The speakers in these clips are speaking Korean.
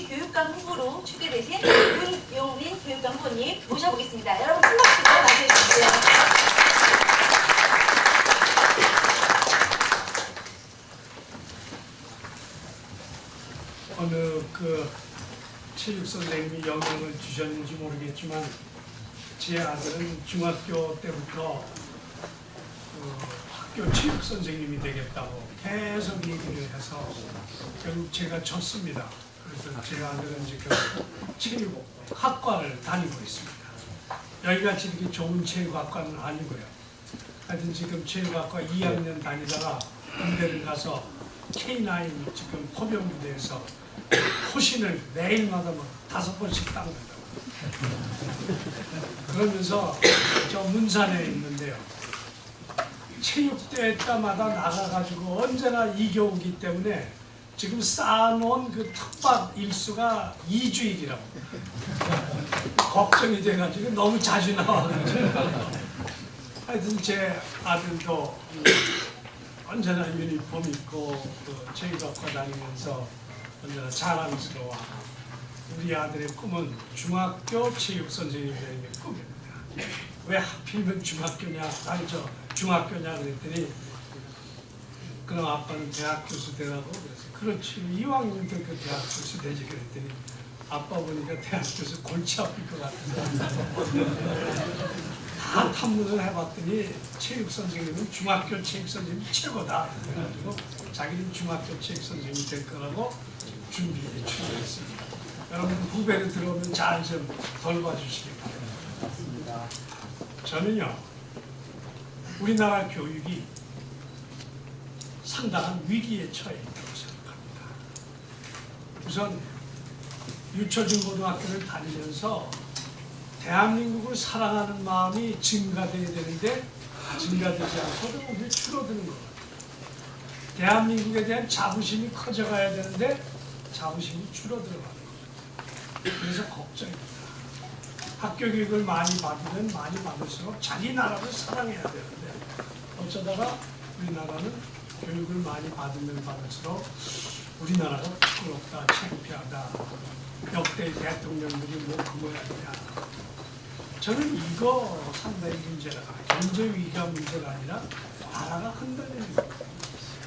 서울시 교육감 후보로 추대되신 윤용민 교육감 후보님 모셔보겠습니다. 여러분 큰 박수로 맞이해주세요. 어느 체육 선생님이 영향을 주셨는지 모르겠지만 제 아들은 중학교 때부터 학교 체육 선생님이 되겠다고 계속 얘기를 해서 결국 제가 졌습니다. 그래서 제 아들은 지금 체육학과를 다니고 있습니다. 여기같이 이렇게 좋은 체육학과는 아니고요. 하여튼 지금 체육학과 2학년 다니다가 군대를 가서 K9 지금 포병부대에서 호신을 매일마다 막 5번씩 닦는다고. 그러면서 저 문산에 있는데요. 체육대회 때마다 나가가지고 언제나 이겨오기 때문에 지금 쌓아놓은 그 텃밭 일수가 2주일이라고. 걱정이 돼가지고 너무 자주 나와가지고. 하여튼 제 아들도 언제나 유니폼 입고 체육학과 다니면서 언제나 자랑스러워. 우리 아들의 꿈은 중학교 체육 선생님이 되는 게 꿈입니다. 왜 하필이면 중학교냐? 아니 중학교냐 그랬더니 그럼 아빠는 대학 교수 되라고 그래서 그렇지 이왕이면 그 대학 교수 되지 그랬더니 아빠 보니까 대학 교수 골치 아플 것 같은데 다 탐문을 해봤더니 체육 선생님은 중학교 체육 선생님이 최고다 그래가지고 자기는 중학교 체육 선생님이 될 거라고 준비해 주셨습니다. 여러분 후배로 들어오면 잘 좀 돌봐주시기 바랍니다. 저는요 우리나라 교육이 상당한 위기에 처해 있다고 생각합니다. 우선 유초중고등학교를 다니면서 대한민국을 사랑하는 마음이 증가돼야 되는데 증가되지 않고 오히려 줄어드는 것 같아요. 대한민국에 대한 자부심이 커져가야 되는데 자부심이 줄어들어가는 거예요. 그래서 걱정입니다. 학교 교육을 많이 받으면 많이 받을수록 자기 나라를 사랑해야 되는데 어쩌다가 우리나라는 교육을 많이 받으면 받을수록 우리나라가 부끄럽다, 창피하다, 역대 대통령들이 뭐 그거야 되냐. 저는 이거 상당히 문제라 경제 위기가 문제가 아니라 나라가 흔들리는 거예요.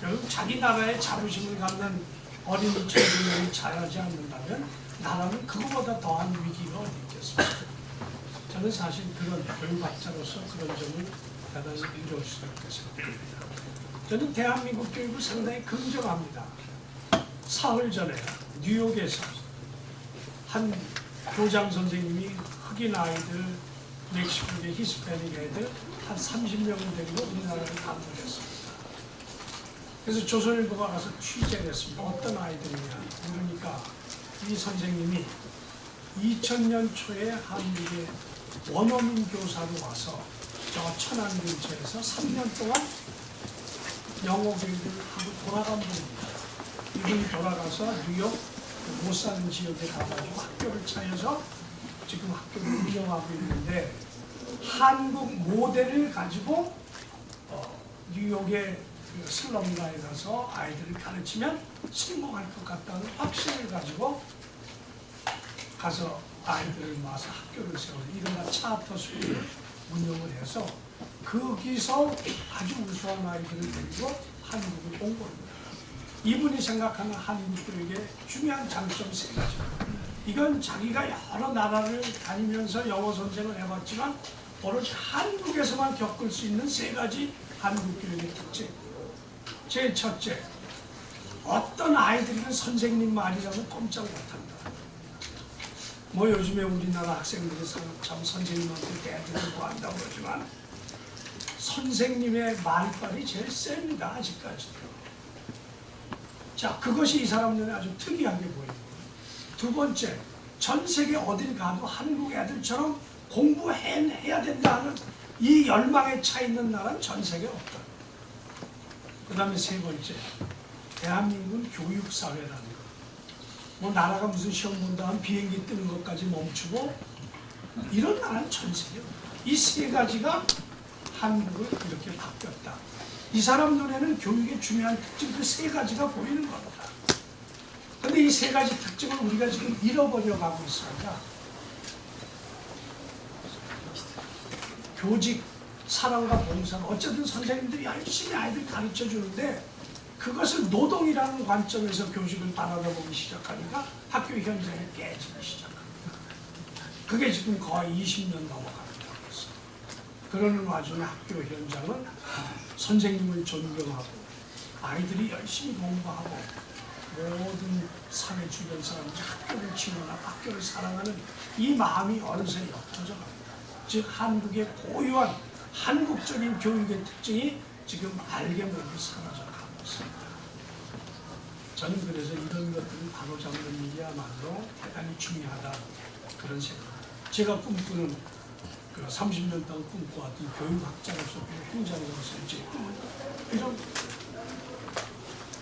결국 자기 나라의 자부심을 갖는 어린이 청소년이 자라지 않는다면 나라는 그거보다 더한 위기가 어디 있겠습니까? 저는 사실 그런 교육학자로서 그런 점을 대단히 인정스럽게 생각합니다. 저는 대한민국 교육을 상당히 긍정합니다. 사흘 전에 뉴욕에서 한 교장 선생님이 흑인 아이들, 멕시코계 히스패닉 애들 한 30명을 데리고 우리나라를 방문했습니다. 그래서 조선일보가 가서 취재를 했습니다. 어떤 아이들이냐 그러니까 이 선생님이 2000년 초에 한국에 원어민 교사로 와서 저 천안 근처에서 3년 동안 영어 교육을 하고 돌아간 분입니다. 이분이 돌아가서 뉴욕 못 사는 지역에 가가지고 학교를 차려서 지금 학교를 운영하고 있는데 한국 모델을 가지고 뉴욕의 그 슬럼가에 가서 아이들을 가르치면 성공할 것 같다는 확신을 가지고 가서 아이들을 모아서 학교를 세우는 이른바 차터 스쿨을 운영을 해서 거기서 아주 우수한 아이들을 데리고 한국을 온 겁니다. 이분이 생각하는 한국 교육의 중요한 장점 3가지입니다. 이건 자기가 여러 나라를 다니면서 영어 선생을 해봤지만 오로지 한국에서만 겪을 수 있는 3가지 한국 교육의 특징. 제일 첫째, 어떤 아이들이든 선생님 말이라고 꼼짝 못한다. 뭐 요즘에 우리나라 학생들이 참 선생님한테 대들고 한다고 그러지만 선생님의 말빨이 제일 셉니다. 아직까지도. 자, 그것이 이 사람 눈에 아주 특이하게 보입니다. 두 번째, 전 세계 어딜 가도 한국 애들처럼 공부해야 된다는 이 열망에 차 있는 나라는 전 세계에 없다. 그 다음에 3번째, 대한민국은 교육사회라는 거. 뭐 나라가 무슨 시험 본다 하면 비행기 뜨는 것까지 멈추고 이런 나라는 전 세계에 없다. 이 3가지가 한국을 이렇게 바뀌었다. 이 사람 눈에는 교육의 중요한 특징 그 3가지가 보이는 겁니다. 근데 이 세 가지 특징을 우리가 지금 잃어버려 가고 있습니다. 교직, 사랑과 봉사, 어쨌든 선생님들이 열심히 아이들 가르쳐 주는데 그것을 노동이라는 관점에서 교직을 바라보기 시작하니까 학교 현장에 깨지기 시작합니다. 그게 지금 거의 20년 넘어가는 거였어요. 그러는 와중에 학교 현장은 선생님을 존경하고 아이들이 열심히 공부하고 모든 사회 주변 사람들이 학교를 지원하고 학교를 사랑하는 이 마음이 어느새 옅어져 갑니다. 즉 한국의 고유한 한국적인 교육의 특징이 지금 알게 모르게 사라져가고 있습니다. 저는 그래서 이런 것들을 바로잡는 일이야말로 대단히 중요하다 그런 생각입니다. 제가 꿈꾸는 그 30년 동안 꿈꿔왔던 교육학자로서 행장으로서 이제 이런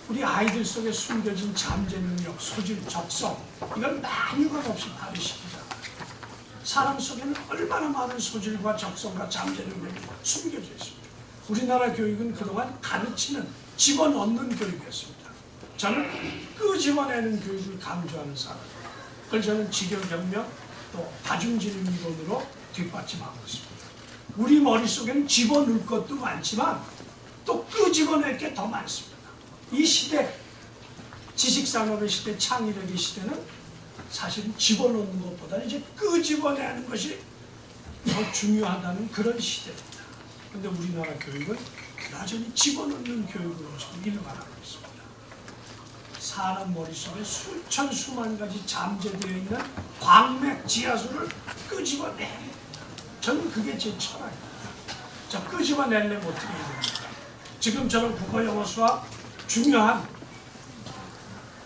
우리 아이들 속에 숨겨진 잠재 능력, 소질, 적성 이걸 만유가 없이 발휘시키자. 사람 속에는 얼마나 많은 소질과 적성과 잠재 능력이 숨겨져 있습니다. 우리나라 교육은 그동안 가르치는, 집어넣는 교육이었습니다. 저는 끄집어내는 교육을 강조하는 사람. 그걸 저는 지교경명 또 다중지능 이론으로 뒷받침하고 있습니다. 우리 머릿속에는 집어넣을 것도 많지만 또 끄집어낼 게 더 많습니다. 이 시대, 지식산업의 시대, 창의력의 시대는 사실은 집어넣는 것보다 이제 끄집어내는 것이 더 중요하다는 그런 시대입니다. 그런데 우리나라 교육은 여전히 집어넣는 교육으로 지금 일관하고 있습니다. 사람 머릿속에 수천 수만 가지 잠재되어 있는 광맥 지하수를 끄집어내. 저는 그게 제 철학입니다. 자, 끄집어내려면 어떻게 해야 됩니까? 지금처럼 국어, 영어, 수학 중요한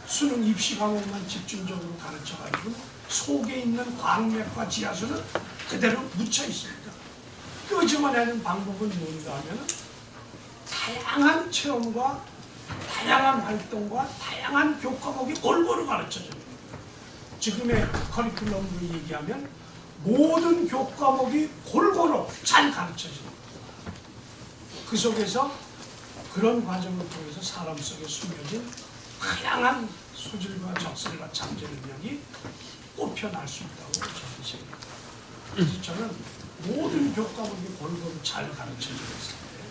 수능 입시 과목만 집중적으로 가르쳐가지고 속에 있는 광맥과 지하수는 그대로 묻혀 있습니다. 끄집어내는 방법은 뭔가 하면 다양한 체험과 다양한 활동과 다양한 교과목이 골고루 가르쳐집니다. 지금의 커리큘럼으로 얘기하면 모든 교과목이 골고루 잘 가르쳐집니다. 그 속에서 그런 과정을 통해서 사람 속에 숨겨진 다양한 소질과 적성과 잠재 능력이 꼽혀날 수 있다고 저는 생각합니다. 그래서 저는 모든 교과목이 골고루 잘 가르쳐지고 있는데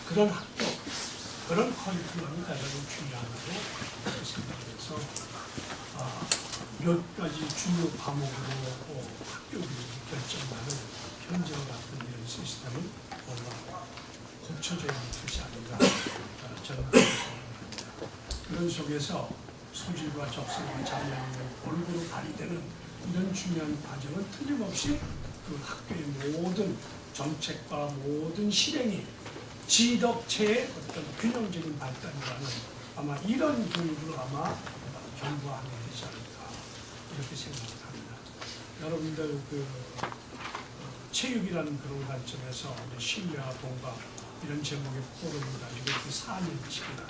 그런 학교, 그런 커리큘럼이 대단히 중요하다고 생각해서 몇 가지 주요 과목으로 학교 교육이 결정나는 현재와 같은 이런 시스템은 뭔가 고쳐져야 하는 것이 아닌가 저는 그렇게 생각합니다. 그런 속에서 소질과 적성과 잠재력이 골고루 발휘되는 이런 중요한 과정은 틀림없이 그 학교의 모든 정책과 모든 실행이 지덕체의 어떤 균형적인 발달이라는 아마 이런 교육으로 아마 경부하게 되지 않을까 이렇게 생각을 합니다. 여러분들 그 체육이라는 그런 관점에서 신뢰와 동감 이런 제목의 포럼을 가지고 이렇게 4년씩이나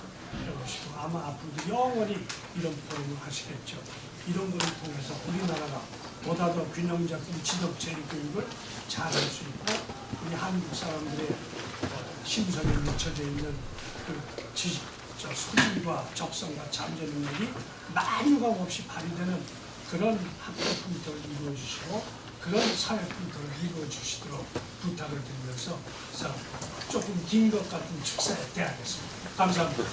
해보시고 아마 앞으로도 영원히 이런 포럼을 하시겠죠. 이런 것을 통해서 우리나라가 보다 더 균형 잡힌 지덕체의 교육을 잘 할 수 있고 우리 한국 사람들의 심성에 묻혀져 있는 그 소질과 적성과 잠재 능력이 만유가 없이 발휘되는 그런 학교 풍토를 이루어 주시고 그런 사회 풍토를 이루어 주시도록 부탁을 드리면서 조금 긴 것 같은 축사에 대하겠습니다. 감사합니다.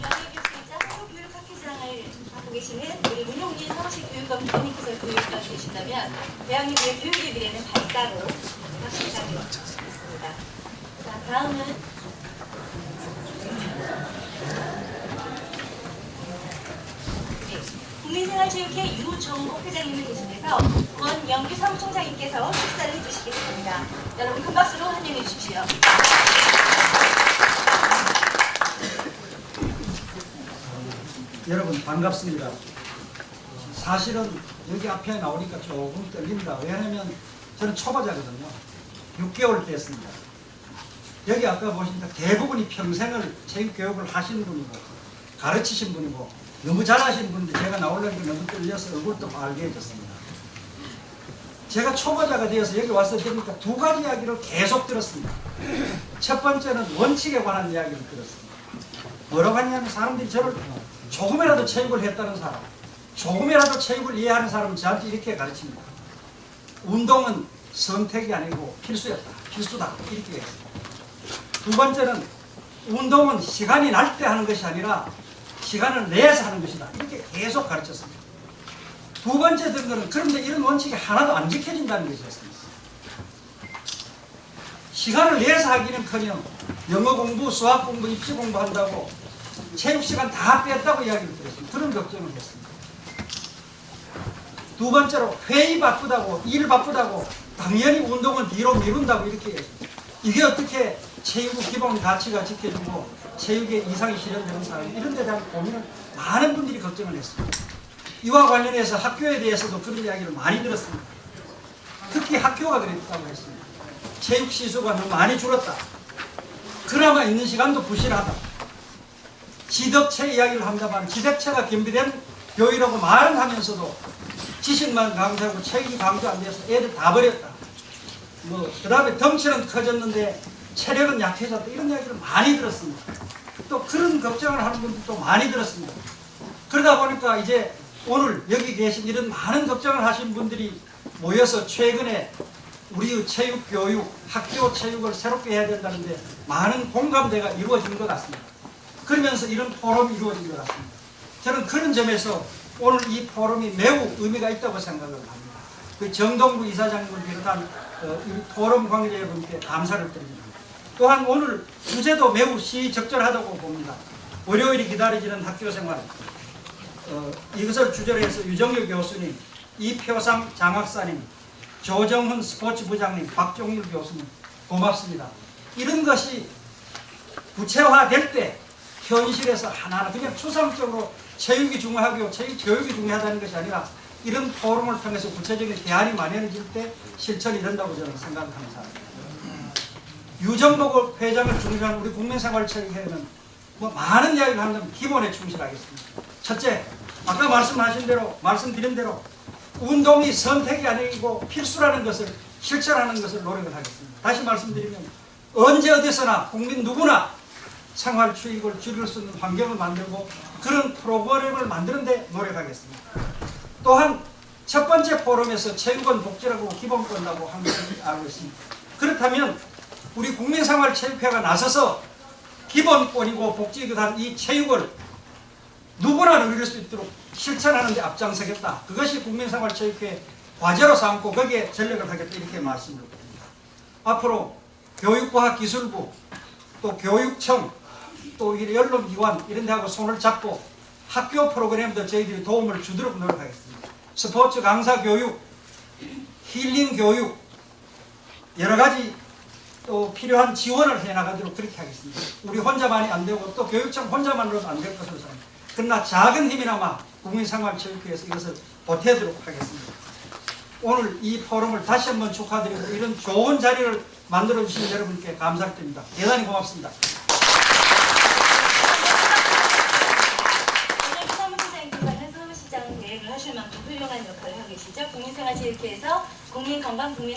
명예교수이자 한국교육학회장을 하고 계시는 우리 문용진 서울시교육감님께서 교육을 주신다면 대한민국의 교육의 미래는 밝다고 확신하게 있습니다. 자, 다음은 국민생활체육회 유정복 회장님을 계신데서 권영규 사무총장님께서 축사를 해주시겠습니다. 여러분 큰 박수로 환영해 주십시오. 여러분 반갑습니다. 사실은 여기 앞에 나오니까 조금 떨립니다. 왜냐하면 저는 초보자거든요. 6개월 됐습니다. 여기 아까 보시니까 대부분이 평생을 체육교육을 하신 분이고 가르치신 분이고 너무 잘하신 분인데 제가 나오려니까 너무 떨려서 얼굴도 빨개졌습니다. 제가 초보자가 되어서 여기 와서 들으니까 두 가지 이야기를 계속 들었습니다. 첫 번째는 원칙에 관한 이야기를 들었습니다. 뭐라고 하냐면 사람들이 저를 조금이라도 체육을 했다는 사람, 조금이라도 체육을 이해하는 사람은 저한테 이렇게 가르칩니다. 운동은 선택이 아니고 필수였다. 필수다. 이렇게 했습니다. 두 번째는 운동은 시간이 날 때 하는 것이 아니라 시간을 내서 하는 것이다. 이렇게 계속 가르쳤습니다. 두 번째 든 거는 그런데 이런 원칙이 하나도 안 지켜진다는 것이었습니다. 시간을 내서 하기는커녕 영어 공부, 수학 공부, 입시 공부한다고 체육 시간 다 뺐다고 이야기를 들었습니다. 그런 걱정을 했습니다. 두 번째로 회의 바쁘다고, 일 바쁘다고 당연히 운동은 뒤로 미룬다고 이렇게 했습니다. 이게 어떻게 체육의 기본 가치가 지켜지고 체육의 이상이 실현되는 사람, 이런 데 대한 고민을 많은 분들이 걱정을 했습니다. 이와 관련해서 학교에 대해서도 그런 이야기를 많이 들었습니다. 특히 학교가 그랬다고 했습니다. 체육 시수가 너무 많이 줄었다. 그나마 있는 시간도 부실하다. 지덕체 이야기를 합니다만 지덕체가 겸비된 교육이라고 말은 하면서도 지식만 강조하고 체육이 강조 안 돼서 애들 다 버렸다. 그 다음에 덩치는 커졌는데 체력은 약해졌다. 이런 이야기를 많이 들었습니다. 또 그런 걱정을 하는 분들도 많이 들었습니다. 그러다 보니까 이제 오늘 여기 계신 이런 많은 걱정을 하신 분들이 모여서 최근에 우리의 체육교육, 학교 체육을 새롭게 해야 된다는데 많은 공감대가 이루어진 것 같습니다. 그러면서 이런 포럼이 이루어진 것 같습니다. 저는 그런 점에서 오늘 이 포럼이 매우 의미가 있다고 생각을 합니다. 그 정동구 이사장님을 비롯한 이 포럼 관계자 여러분께 감사를 드립니다. 또한 오늘 주제도 매우 시적절하다고 봅니다. 월요일이 기다려지는 학교생활, 이것을 주제로 해서 유정유 교수님, 이표상 장학사님, 조정훈 스포츠부장님, 박종일 교수님 고맙습니다. 이런 것이 구체화될 때 현실에서 하나하나 그냥 추상적으로 체육이 중요하고 체육 교육이 중요하다는 것이 아니라 이런 포럼을 통해서 구체적인 대안이 마련해질 때 실천이 된다고 저는 생각하는 사람입니다. 유정복 회장을 중심한 우리 국민생활체육회는 많은 이야기를 하는 기본에 충실하겠습니다. 첫째, 아까 말씀드린 대로 운동이 선택이 아니고 필수라는 것을 실천하는 것을 노력을 하겠습니다. 다시 말씀드리면 언제 어디서나 국민 누구나 생활 추익을 줄일 수 있는 환경을 만들고 그런 프로그램을 만드는 데 노력하겠습니다. 또한 첫 번째 포럼에서 체육은 복지라고 기본권이라고 한 것을 알고 있습니다. 그렇다면 우리 국민생활체육회가 나서서 기본권이고 복지이기도 한 이 체육을 누구나 누릴 수 있도록 실천하는 데 앞장서겠다. 그것이 국민생활체육회 과제로 삼고 거기에 전력을 하겠다. 이렇게 말씀을 드립니다. 앞으로 교육과학기술부, 또 교육청, 또 언론기관 이런 데하고 손을 잡고 학교 프로그램도 저희들이 도움을 주도록 노력하겠습니다. 스포츠 강사 교육, 힐링 교육, 여러 가지 또 필요한 지원을 해나가도록 그렇게 하겠습니다. 우리 혼자만이 안 되고 또 교육청 혼자만으로도 안 될 것으로 생각합니다. 그러나 작은 힘이나마 국민생활체육회에서 이것을 보태도록 하겠습니다. 오늘 이 포럼을 다시 한번 축하드리고 이런 좋은 자리를 만들어주신 여러분께 감사드립니다. 대단히 고맙습니다. 오늘 사무총장님께서는 서울시장 계획을 하실 만큼 훌륭한 역할을 하고 계시죠. 국민생활체육회에서 국민건강, 국민